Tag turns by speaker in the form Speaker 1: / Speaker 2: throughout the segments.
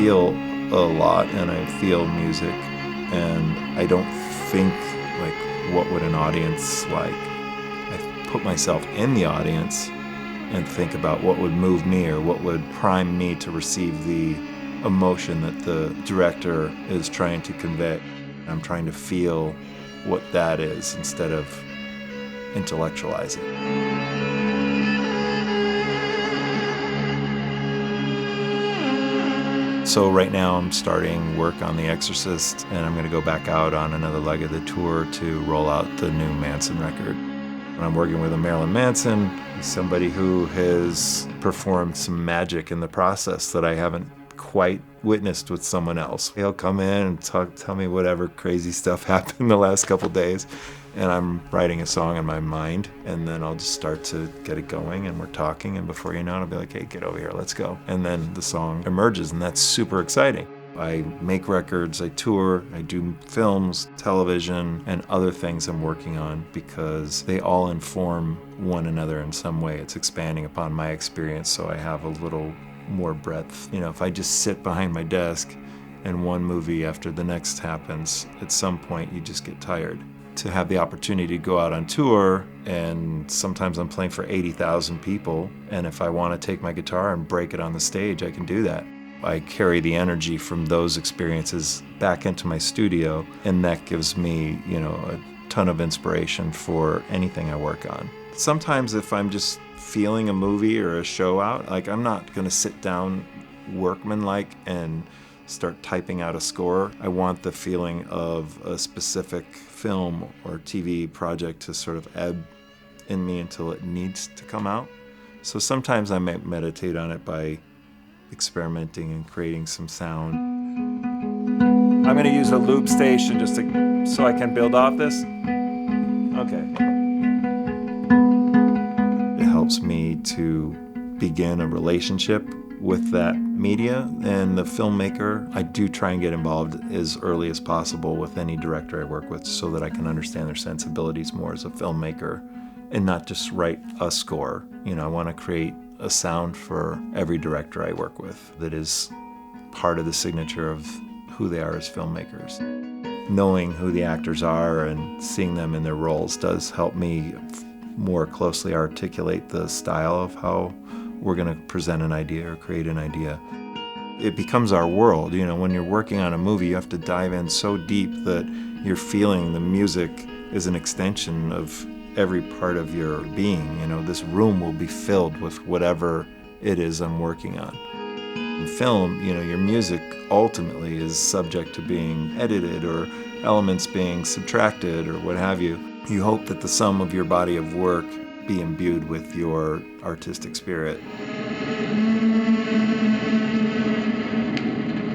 Speaker 1: feel a lot and I feel music, and I don't think like, what would an audience like? I put myself in the audience and think about what would move me or what would prime me to receive the emotion that the director is trying to convey. I'm trying to feel what that is instead of intellectualizing. So right now I'm starting work on The Exorcist, and I'm going to go back out on another leg of the tour to roll out the new Manson record. And I'm working with a Marilyn Manson. He's somebody who has performed some magic in the process that I haven't quite witnessed with someone else. He'll come in and tell me whatever crazy stuff happened the last couple days, and I'm writing a song in my mind, and then I'll just start to get it going, and we're talking, and before you know it, I'll be like, hey, get over here, let's go. And then the song emerges, and that's super exciting. I make records, I tour, I do films, television, and other things I'm working on because they all inform one another in some way. It's expanding upon my experience, so I have a little more breadth. You know, if I just sit behind my desk and one movie after the next happens, at some point you just get tired. To have the opportunity to go out on tour, and sometimes I'm playing for 80,000 people, and if I want to take my guitar and break it on the stage, I can do that. I carry the energy from those experiences back into my studio, and that gives me, you know, a ton of inspiration for anything I work on. Sometimes if I'm just feeling a movie or a show out, like I'm not gonna sit down workmanlike and start typing out a score. I want the feeling of a specific film or TV project to sort of ebb in me until it needs to come out. So sometimes I might meditate on it by experimenting and creating some sound. I'm gonna use a loop station just so I can build off this. Okay. It helps me to begin a relationship with that media, and the filmmaker, I do try and get involved as early as possible with any director I work with so that I can understand their sensibilities more as a filmmaker and not just write a score. You know, I want to create a sound for every director I work with that is part of the signature of who they are as filmmakers. Knowing who the actors are and seeing them in their roles does help me more closely articulate the style of how we're going to present an idea or create an idea. It becomes our world. You know, when you're working on a movie, you have to dive in so deep that you're feeling the music is an extension of every part of your being. You know, this room will be filled with whatever it is I'm working on. In film, you know, your music ultimately is subject to being edited or elements being subtracted or what have you. You hope that the sum of your body of work be imbued with your artistic spirit.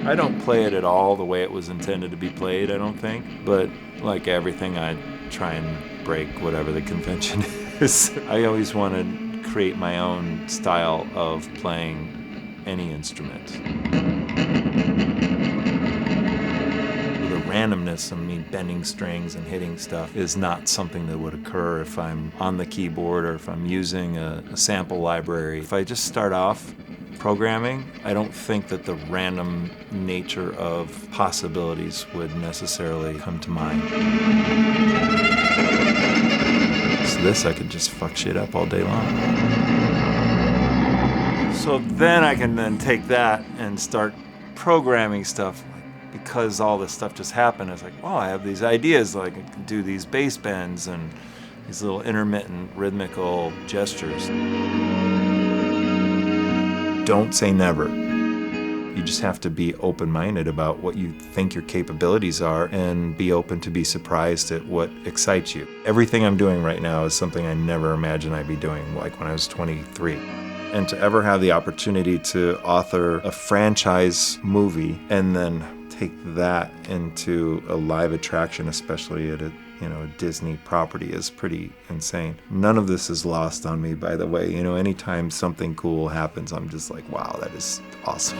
Speaker 1: I don't play it at all the way it was intended to be played, I don't think. But like everything, I try and break whatever the convention is. I always want to create my own style of playing any instrument. The randomness of me bending strings and hitting stuff is not something that would occur if I'm on the keyboard or if I'm using a sample library. If I just start off programming, I don't think that the random nature of possibilities would necessarily come to mind. So this, I could just fuck shit up all day long. So then I can then take that and start programming stuff. Because all this stuff just happened, it's like, oh, I have these ideas, like I can do these bass bends and these little intermittent rhythmical gestures. Don't say never. You just have to be open-minded about what you think your capabilities are and be open to be surprised at what excites you. Everything I'm doing right now is something I never imagined I'd be doing, like when I was 23. And to ever have the opportunity to author a franchise movie and then take that into a live attraction, especially at a Disney property, is pretty insane. None of this is lost on me, by the way. You know, anytime something cool happens, I'm just like, wow, that is awesome.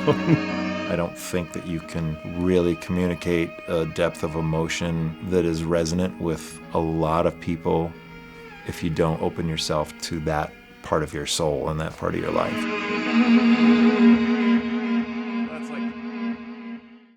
Speaker 1: I don't think that you can really communicate a depth of emotion that is resonant with a lot of people if you don't open yourself to that part of your soul and that part of your life.